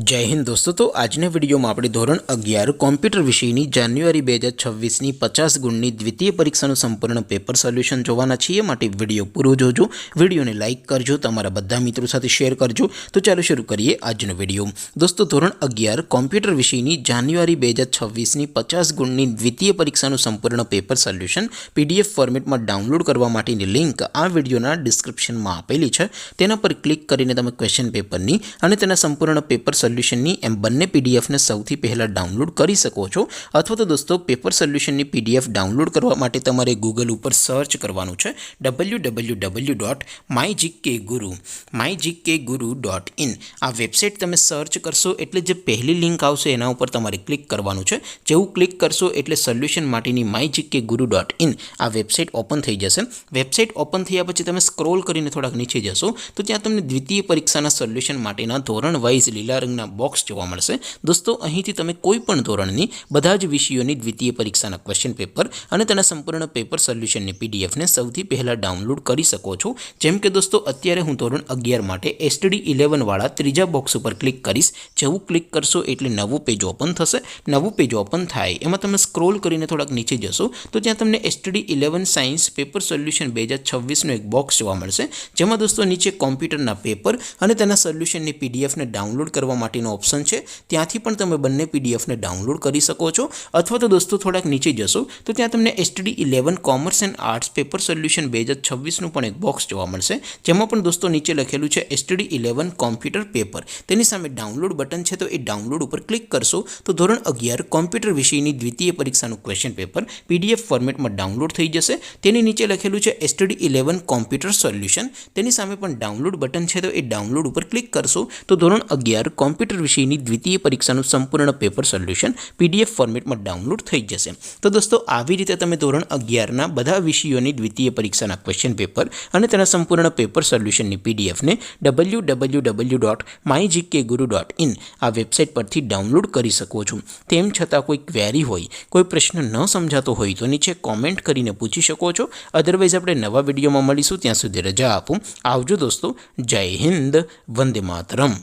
जय हिंद दोस्तों। तो આજના વિડીયોમાં આપણે ધોરણ 11 કોમ્પ્યુટર વિષયની જાન્યુઆરી 2026ની 50 ગુણની દ્વિતીય પરીક્ષાનું સંપૂર્ણ પેપર સોલ્યુશન જોવાના છીએ। માટે વિડીયો પૂરો જોજો, વિડીયોને લાઇક કરજો, તમારા બધા મિત્રો સાથે શેર કરજો। તો ચાલો શરૂ કરીએ આજનો વિડીયો। દોસ્તો ધોરણ 11 કોમ્પ્યુટર વિષયની જાન્યુઆરી 2026ની 50 ગુણની દ્વિતીય પરીક્ષાનું સંપૂર્ણ પેપર સોલ્યુશન PDF ફોર્મેટમાં ડાઉનલોડ કરવા માટેની લિંક આ વિડીયોના ડિસ્ક્રિપ્શનમાં આપેલી છે। તેના પર ક્લિક કરીને તમે ક્વેશ્ચન પેપરની અને તેના સંપૂર્ણ પેપર સોલ્યુશનની એમ બંને પીડીએફને સૌથી પહેલાં ડાઉનલોડ કરી શકો છો। અથવા તો દોસ્તો પેપર સોલ્યુશનની પીડીએફ ડાઉનલોડ કરવા માટે તમારે ગૂગલ ઉપર સર્ચ કરવાનું છે www.mygkguru.in। આ વેબસાઇટ તમે સર્ચ કરશો એટલે જે પહેલી લિંક આવશે એના ઉપર તમારે ક્લિક કરવાનું છે। જેવું ક્લિક કરશો એટલે સોલ્યુશન માટેની mygkguru.in આ વેબસાઇટ ઓપન થઈ જશે। વેબસાઇટ ઓપન થયા પછી તમે સ્ક્રોલ કરીને થોડાક નીચે જશો તો ત્યાં તમને દ્વિતીય પરીક્ષાના સોલ્યુશન માટેના ધોરણ વાઇઝ લીલા રંગના બોક્સ જોવા મળશે। દોસ્તો અહીંથી તમે કોઈ પણ ધોરણની બધા જ વિષયોની દ્વિતીય પરીક્ષાના ક્વેશ્ચન પેપર અને તેના સંપૂર્ણ પેપર સોલ્યુશનની પીડીએફને સૌથી પહેલાં ડાઉનલોડ કરી શકો છો। જેમ કે દોસ્તો અત્યારે હું ધોરણ 11 માટે STD 11 વાળા ત્રીજા બોક્સ ઉપર ક્લિક કરીશ। જેવું ક્લિક કરશો એટલે નવું પેજ ઓપન થશે। નવું પેજ ઓપન થાય એમાં તમે સ્ક્રોલ કરીને થોડાક નીચે જશો તો ત્યાં તમને STD 11 સાયન્સ પેપર સોલ્યુશન 2026નું એક બોક્સ જોવા મળશે। જેમાં દોસ્તો નીચે કોમ્પ્યુટરના પેપર અને તેના સોલ્યુશનની પીડીએફને ડાઉનલોડ કરવા માટેનો ઓપ્શન છે। ત્યાંથી પણ તમે બંને પીડીએફને ડાઉનલોડ કરી શકો છો। અથવા તો દોસ્તો થોડાક નીચે જશો તો ત્યાં તમને STD 11 commerce and arts paper solution 2026નું પણ એક બોક્સ જોવા મળશે। જેમાં પણ દોસ્તો નીચે લખેલું છે STD 11 કોમ્પ્યુટર પેપર, તેની સામે ડાઉનલોડ બટન છે તો એ ડાઉનલોડ ઉપર ક્લિક કરશો તો ધોરણ 11 કોમ્પ્યુટર વિષયની દ્વિતીય પરીક્ષાનું ક્વેશ્ચન પેપર PDF ફોર્મેટમાં ડાઉનલોડ થઈ જશે। તેની નીચે લખેલું છે STD 11 કોમ્પ્યુટર સોલ્યુશન, તેની સામે પણ ડાઉનલોડ બટન છે તો એ ડાઉનલોડ ઉપર ક્લિક કરશો તો ધોરણ 11 કોમ્પ્યુટર વિષયની દ્વિતીય પરીક્ષાનું સંપૂર્ણ પેપર સોલ્યુશન PDF ફોર્મેટમાં ડાઉનલોડ થઈ જશે। તો દોસ્તો આવી રીતે તમે ધોરણ 11ના બધા વિષયોની દ્વિતીય પરીક્ષાના ક્વેશ્ચન પેપર અને તેના સંપૂર્ણ પેપર સોલ્યુશનની પીડીએફને www.mygkguru.in આ વેબસાઇટ પરથી ડાઉનલોડ કરી શકો છો। તેમ છતાં કોઈ ક્વેરી હોય, કોઈ પ્રશ્ન ન સમજાતો હોય તો નીચે કોમેન્ટ કરીને પૂછી શકો છો। અધરવાઇઝ આપણે નવા વિડીયોમાં મળીશું, ત્યાં સુધી રજા આપો। આવજો દોસ્તો, જય હિન્દ, વંદે માતરમ।